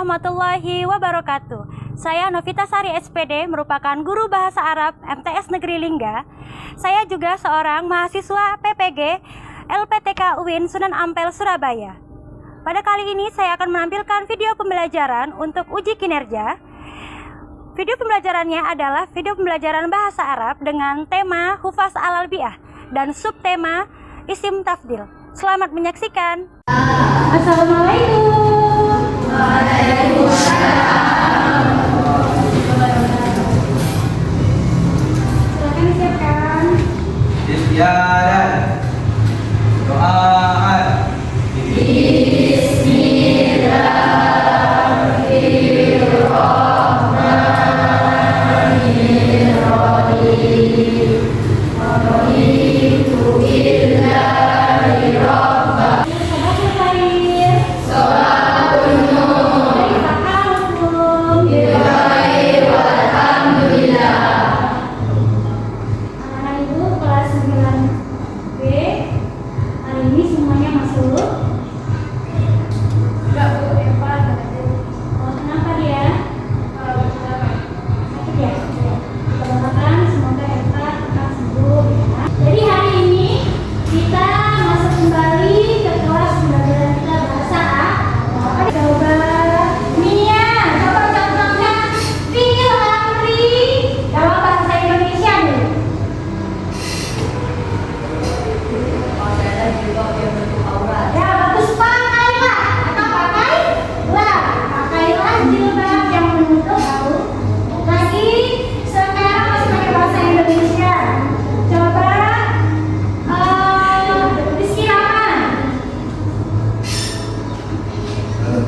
warahmatullahi wabarakatuh. Saya Novita Sari SPD, merupakan guru bahasa Arab MTS Negeri Lingga. Saya juga seorang mahasiswa PPG LPTK UIN Sunan Ampel, Surabaya. Pada kali ini saya akan menampilkan video pembelajaran untuk uji kinerja. Video pembelajarannya adalah video pembelajaran bahasa Arab dengan tema Hufaz al-Albiah dan subtema Isim Tafdil. Selamat menyaksikan. Assalamualaikum. Waalaikumsalam. Silakan disiapkan. Istiadat. Doa.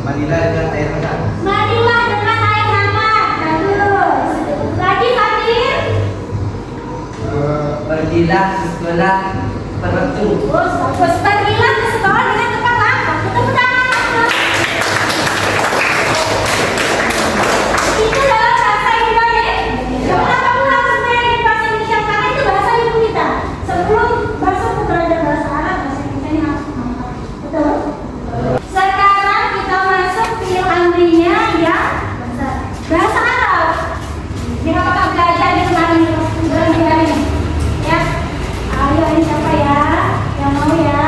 Mandilah dengan air hangat. Mandilah dengan air hangat. Bagus. Lagi Fatir. Pergilah ke sekolah penuh. Bagus. Pergilah ke sekolah dengan tepat langkah. Tepuk tangan. Itu adalah bahasa Indonesia. Kenapa kamu harus belajar bahasa Indonesia? Karena itu bahasa ibu kita. Sebelum masuk ke belajar bahasa Arab, bahasa Indonesia ini harus mantap. Betul? Sekarang kita masuk fiil amrinya yang bahasa Arab. Ini apakah belajar di kemarin bulan ini? Ya. Ayo, ini siapa ya? Yang mau ya?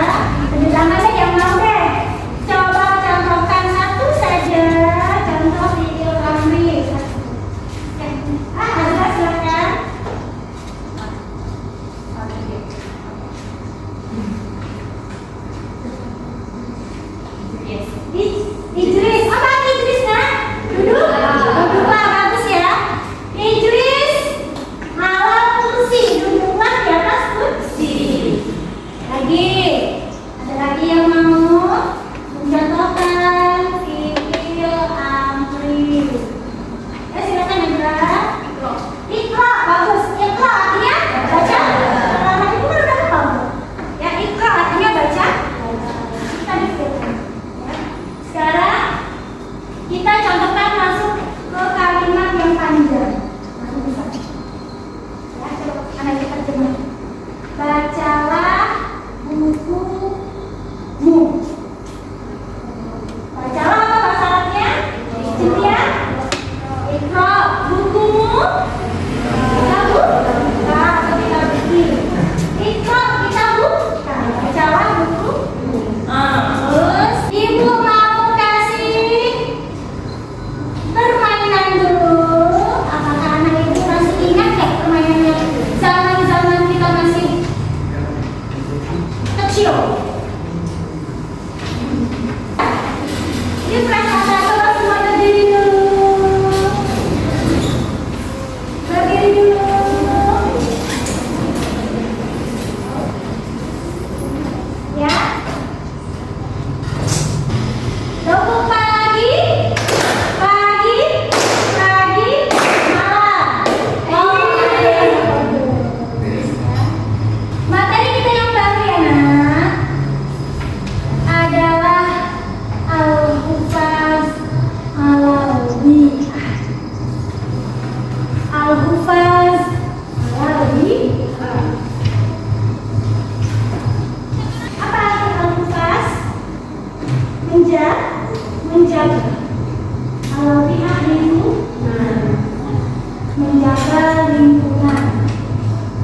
lingkungan.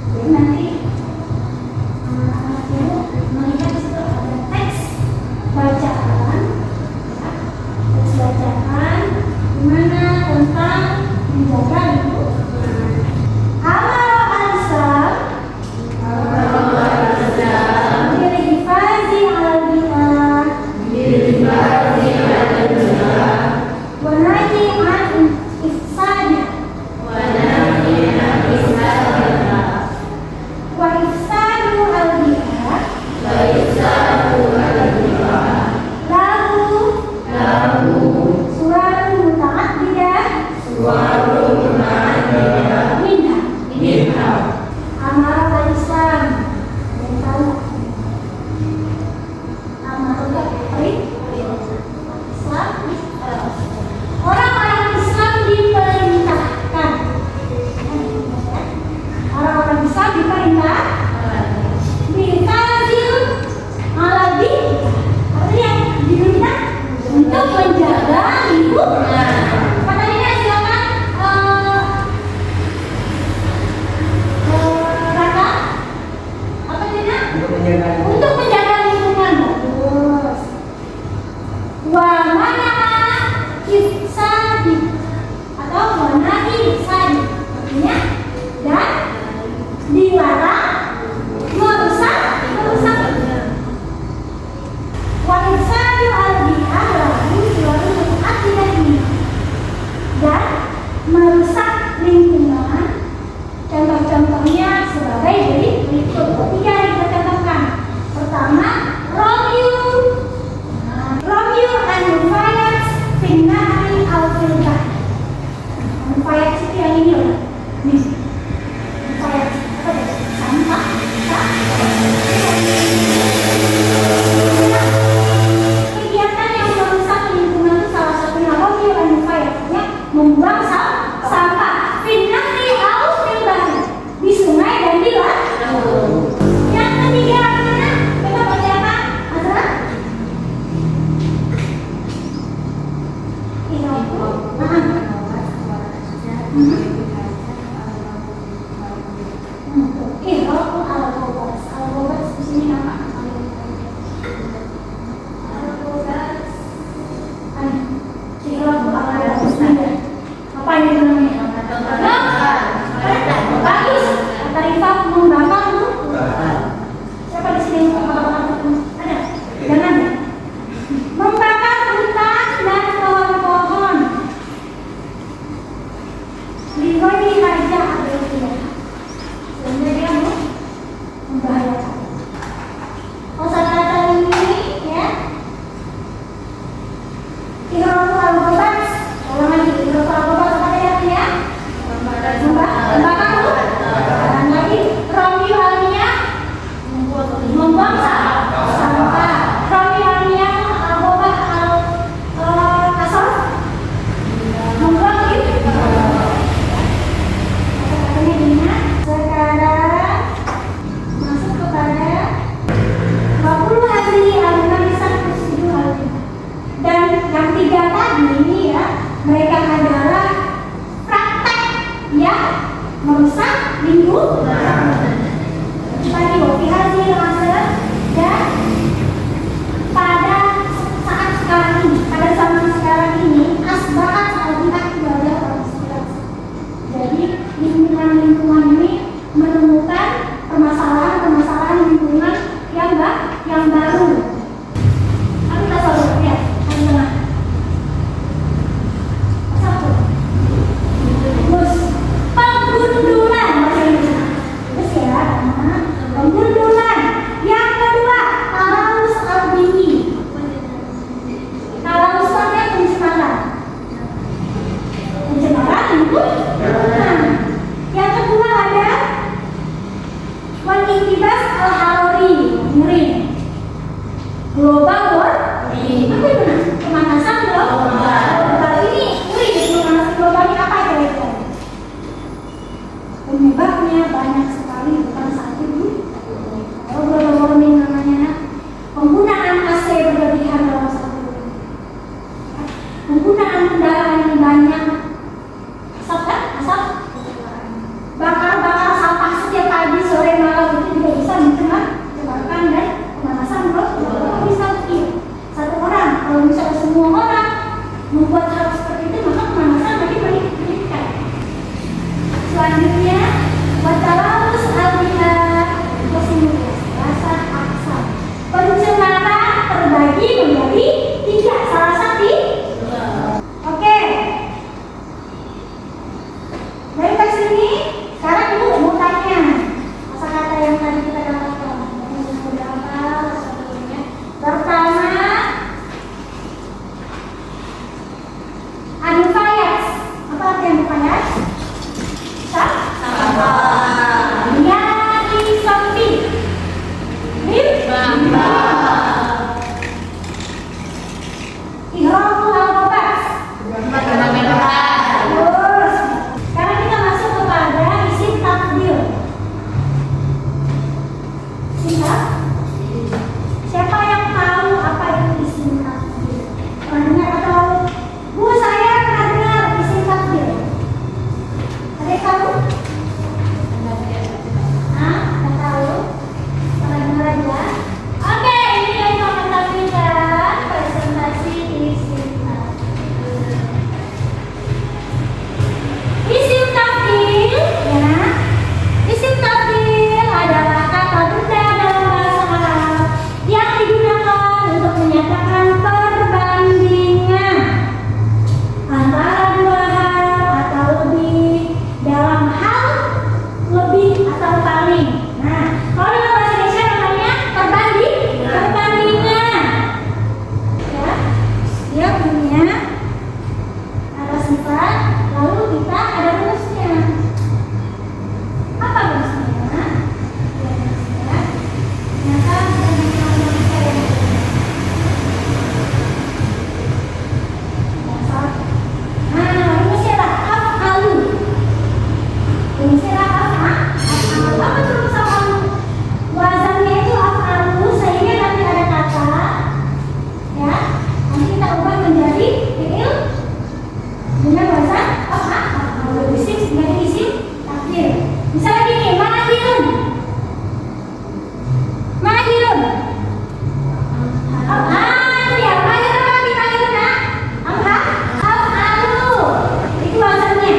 Jadi nanti anak ibu melihat di situ ada teks bacaan, teks bacaan dimana tentang menjaga lingkungan. Amaro al-Islam birhifazi al-bina wa nahi an ifsadi wa ifsadu al-bina lahu suwarun muta'addidah minha Amaro al-Islam. Yang tahu Amaro Islam, orang-orang Islam diperintahkan. Orang-orang Islam diperintah bihifazil aladi, artinya diminta untuk menjaga lingkungan. Pertanyaannya silakan, Raka, apa tadi? Untuk menjaga lingkungan. Bagus. Wa mana'a ifsadi atau wa nahi ifsadi, artinya dan dilarang merusak. Wa ifsadu al-bi'ah lahu suwarun muta'addidah dan merusak lingkungan. Contoh-contohnya sebagai berikut. Tiga yang kita contohkan. Pertama, Romeo and Mufayat Finnari al-Filbah. Mufayat itu yang ini loh. Nih. Mufayat apa ya? Sampah. Kegiatan yang merusak lingkungan itu salah satunya Romeo and Mufayat, ya, membuang sampah. Finnari al-Filbah, di sungai dan di laut. Yang ketiga artinya kita baca apa? Azra? Ihraqu al-Ghobas. Al-Ghobas di sini apa? Al-Ghobas. Ihraqu al-Ghobas. Apa ini namanya? Bagus. Kata Rifat membakar tuh. Siapa di sini membakar? Ada? Jangan ya. Membakar hutan dan pohon-pohon. Liwani raja Abraham. Sebenarnya dia membahayakan. Kata ini ya. Ihraqu al-Ghobas. Ulang lagi. Ihraqu al-Ghobas apa ya? Membakar hutan. Dan lagi Romeo al-Nia membuang sampah. Romeo al-Nia al-Ghobas al-Kasar membuang itu. Katanya ingat. Sekarang masuk kepada 20 hari al-Namisah Kusidu al-Bina. Dan yang tiga tadi ini ya, mereka adalah praktek yang merusak lingkungan. Tadi waktu hasil masa dan pada saat sekarang ini, pada zaman sekarang ini asbahat al-bid'ah ibadah konspirasi. Jadi lingkungan ini menemukan permasalahan lingkungan yang baru. Tapi kita selalu lihat di tengah. Satu, penggundulan bahasa Indonesia. Terus ya, penggundulan. Yang kedua, tarawus al-bini. Tarawus artinya pencemaran. Pencemaran lingkungan. Yang kedua ada wal-iktibas al-harori, murid. Global warming. Apa itu? Pemanasan global. Ini murid, pemanasan global ini apa kira-kira? Penyebabnya banyak sekali, bukan satu. Kalau global warming namanya penggunaan AC berlebihan dalam satu rumah, penggunaan kendaraan yang banyak, asap kan? Asap. lagi nih, mahirun. Mahirun. Itu dia, mahirun lagi, mahirun nah. Af'alu. Itu wazannya.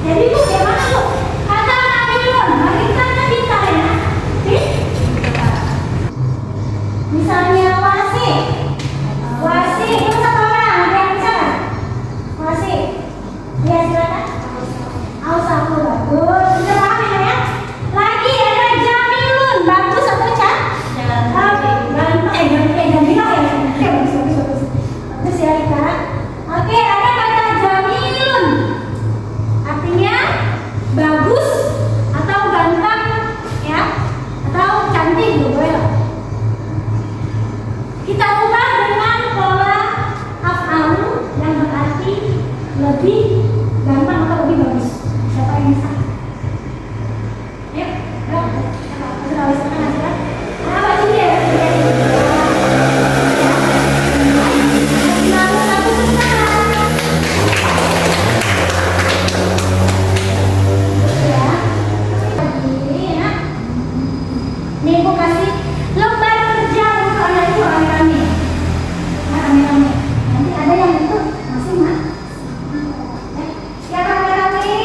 Jadi bu, gimana bu? Kata mahirun, mahirun kan pintar ya. Misalnya wasi. Wasi, itu satu orang, ada yang bisa kan? Wasi. Ya silakan. Ausaku bagus. Sudah paham ya? Lagi ada jamilun, bagus atau cak? Jamilah ya. Oke, bagus. Bagus ya Ika. Oke, ada kata jamilun. Artinya bagus atau ganteng ya, atau cantik gitu boleh lah. Kita ubah dengan pola af'alu yang berarti lebih gampang atau lebih bagus. Siapa yang bisa? Ayo, kalau silakan aja. Apa sih dia? Nih aku kasih lembar kerja untuk anak itu rame-rame. Rame-rame. Nanti ada yang itu masih mah. Ya rame-rame.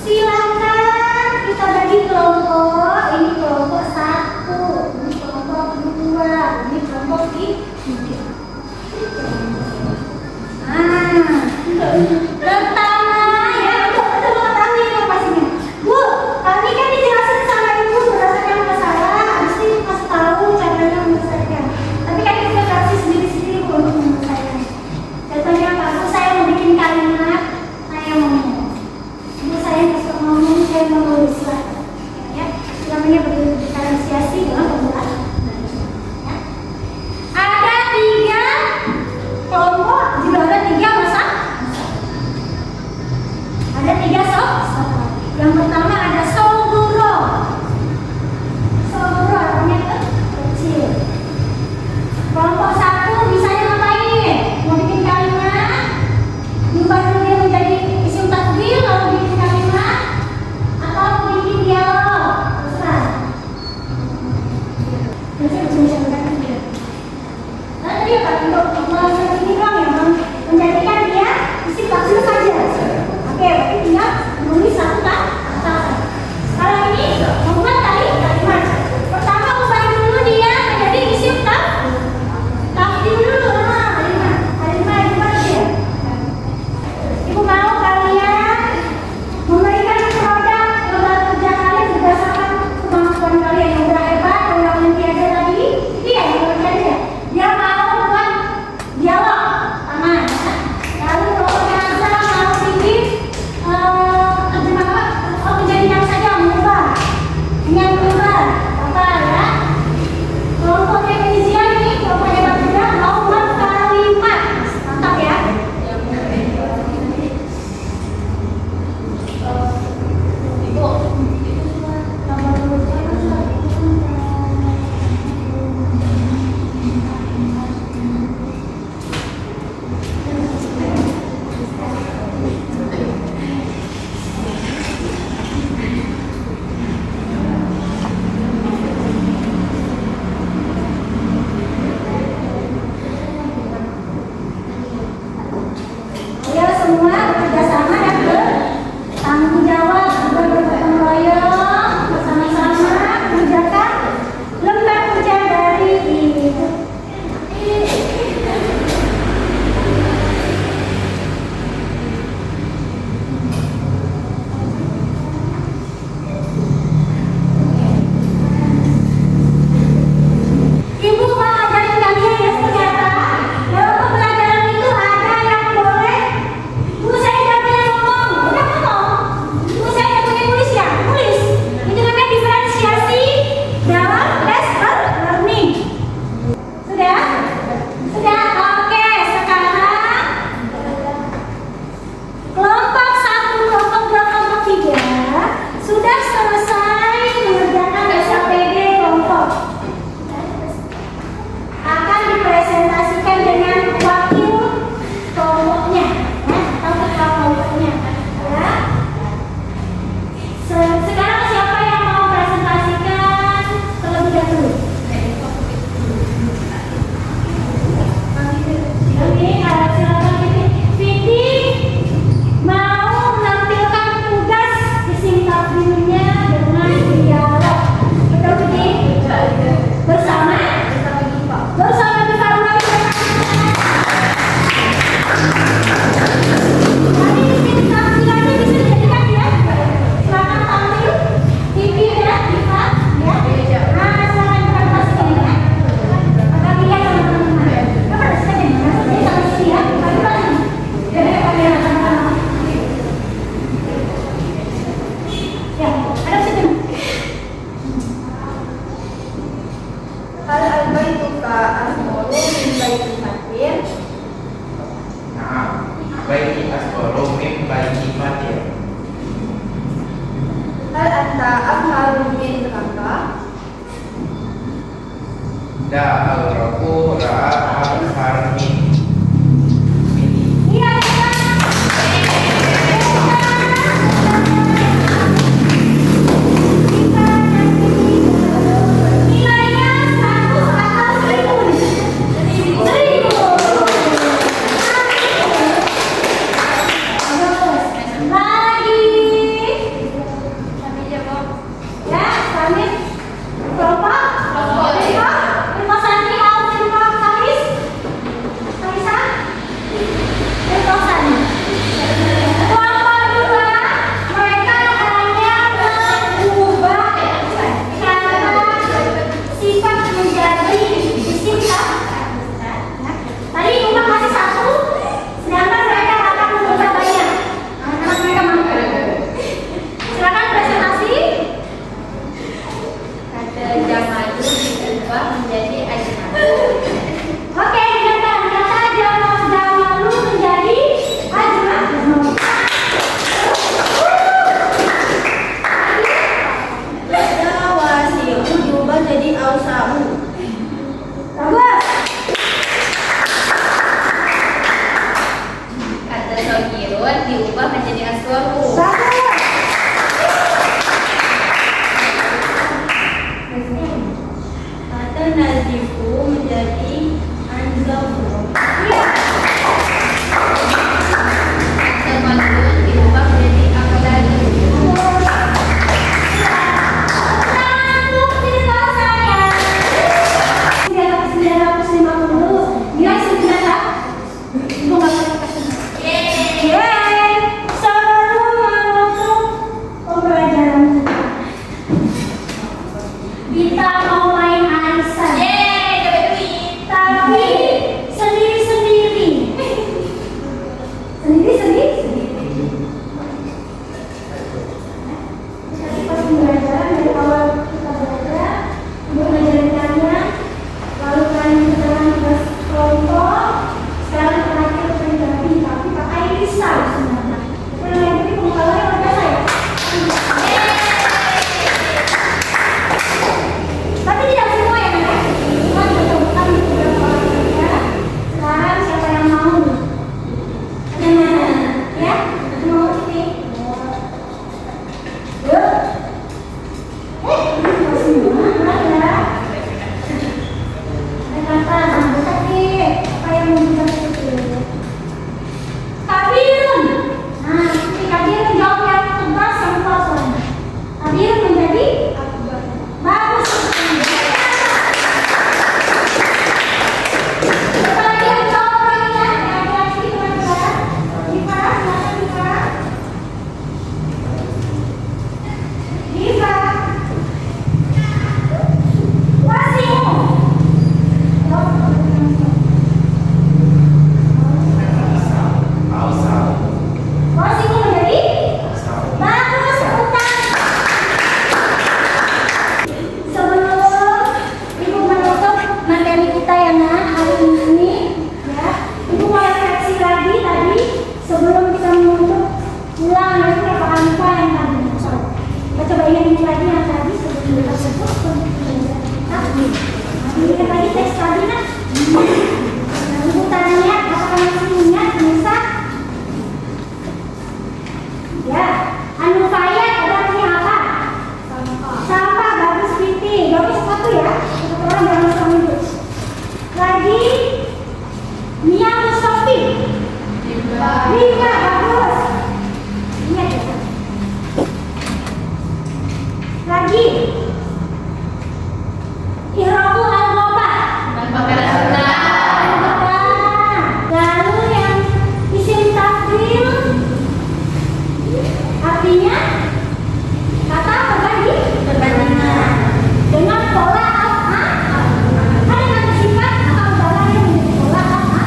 Silakan kita bagi kelompok. Ini kelompok 1, ini kelompok 2, ini kelompok 3. Pertama ya, untuk mengetahui lokasinya. Bu, tadi kan dijelasin sama ibu berdasarkan masalah, habis itu kasih tahu caranya menyelesaikan. Tapi kan kita kasih sendiri-sendiri Bu untuk menyelesaikan. Contohnya apa? Bu, saya mau bikin kalimat, saya mau ngomong. Bu, saya suka ngomong, saya mau nulis lah. Ya, namanya berdiferensiasi dalam pembuatan. Ya. Ada 3 kelompok, juga ada 3 masak. Ada 3 soal. Yang pertama ada soguro. Soguro artinya kecil. Kelompok 1 bisanya ngapain? Mau bikin kalimat, diubah dulu dia menjadi isim tafdhil lalu bikin kalimat, atau bikin dialog. Terserah. Jadi bisa berkata dia. Tadi apa? Untuk melakukan ini doang ya, menjadikan dia isim tafdhil saja. Oke, berarti tinggal menulis 1 kata. Sekarang ini membuat kalimat. Pertama ubah dulu dia menjadi isim tafdhil dulu. Kalimat gimana dia? Ibu mau kalian memberikan produk lembar kerja kalian berdasarkan kemampuan kalian yang udah hebat, yang olimpiade tadi. Dia yang olimpiade ya. Dia mau buat dialog, aman ya. Lalu kelompoknya Azza mau bikin terjemah apa? Oh, menjadikan saja mengubah dengan mengubah apa ya? Kelompoknya Indonesia ini kelompoknya hebat juga mau buat kalimat, mantap ya. Ayo semua bekerja sama dan bertanggung jawab, bergotong royong, bersama-sama mengerjakan lembar kerja dari ibu. Ibu mau ajarin kalian ya ternyata dalam pembelajaran itu ada yang boleh. Bu, saya nggak boleh ngomong, udah ngomong. Bu, saya nggak boleh nulis ya, tulis. Itu namanya diferensiasi dalam lesson learning. Sudah? Sudah? Oke, sekarang kelompok 1, kelompok 2, kelompok 3 sudah selesai mengerjakan SPD kelompok. Akan dipresentasikan dengan wakil kelompoknya, ya, atau ketua kelompoknya, ya. Sekarang anta Azharun bin Raka. Da al-raku ra'a al-harmin. Iya, nilainya 100 atau 1000? 1000. Lagi. Ya, Samit. Berapa? Berapa santri Al Firman Hafiz? Hafiza? Berapa santri? Kelompok dua, mereka hanya mengubah kata sifat menjadi isim tak? Tadi Umar kasih 1, sedangkan mereka akan mengubah banyak. Anak mereka mampu. Silakan presentasi. Kata Jamalun diubah menjadi Ajmal. Oke, dengarkan kata Jamalu menjadi Ajmal. Kata Wasi'u diubah jadi Ausa'u. Bagus. Kata Sogirun diubah menjadi Aswaru. Bagus. Kata Nazifu menjadi Anzafu. Iya. Kata Madun diubah menjadi Aqlani. Selamat tinggal saya. 950. Nilai 9 tak? Ibu nggak boleh kasih. Yeay. Sebelum menutup pembelajaran kita mau main arisan. Tapi sendiri-sendiri. Sendiri-sendiri. Pas pembelajaran dari awal kita belajar, ibu ngajarin kalian, lalu kalian mengerjakan tugas kelompok, sekarang terakhir terjadi tapi pakai lisan sebenarnya. Yang lain ini pengalaman luar biasa ya. Tapi tidak semua ya kan? Cuma dicoba di beberapa orang saja. Sekarang siapa yang mau? Ya, mau sini. Yuk. Masih mana ya? Ada kata, bukan nih. Apa yang mau kita itu? Kabirun. Nah, ini kabirun jawab yang tegas yang kosong. Kabirun menjadi bagus. Lagi yang jawab lagi ya. Yang sini teman-teman. Diva, silakan Diva. Diva. Wasimu. Wasimu menjadi bagus utang. Sebelum ibu menutup materi kita yang hari ini, ya, ibu mau refleksi lagi tadi sebelum kita menutup ulang itu berapa kali yang tadi. Kita coba ingat lagi yang tadi sebelum kita sebut tadi. Ingat lagi teks tadi nak. Ibu tanya apakah masih ingat bisa? Ya, anu kaya ada artinya apa? Sampah. Bagus Fiti. Bagus satu ya. Satu orang jangan sama ibu. Lagi Mia Mustafi. Lima bagus. Ingat ya. Lagi Hirabu al-Gobah. Lalu yang isim tafdil artinya kata apa tadi? Perbandingan dengan pola apa? Ada kata sifat atau pola yang menjadi pola apa?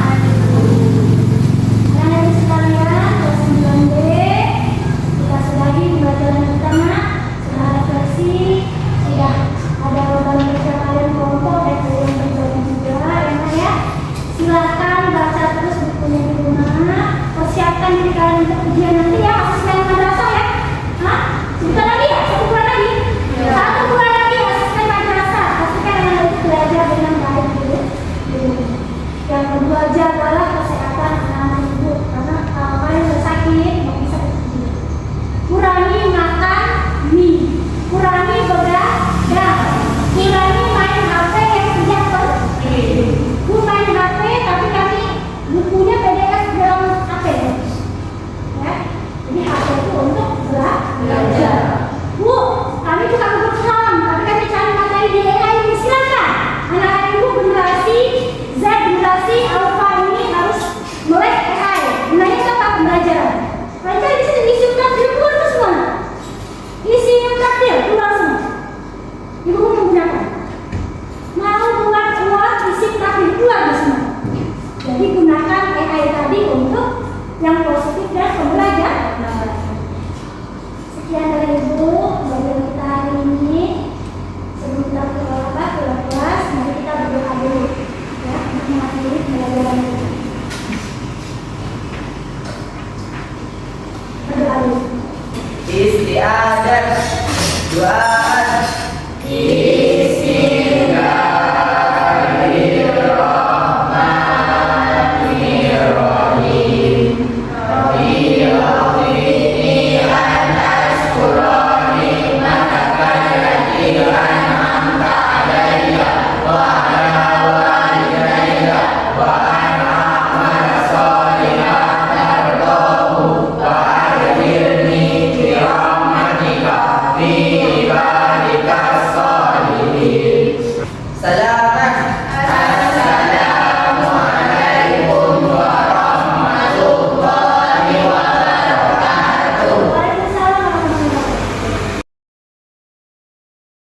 Dan dari sekalian kelas 9B kita sudahi pembelajaran pertama. Sudah refleksi, Di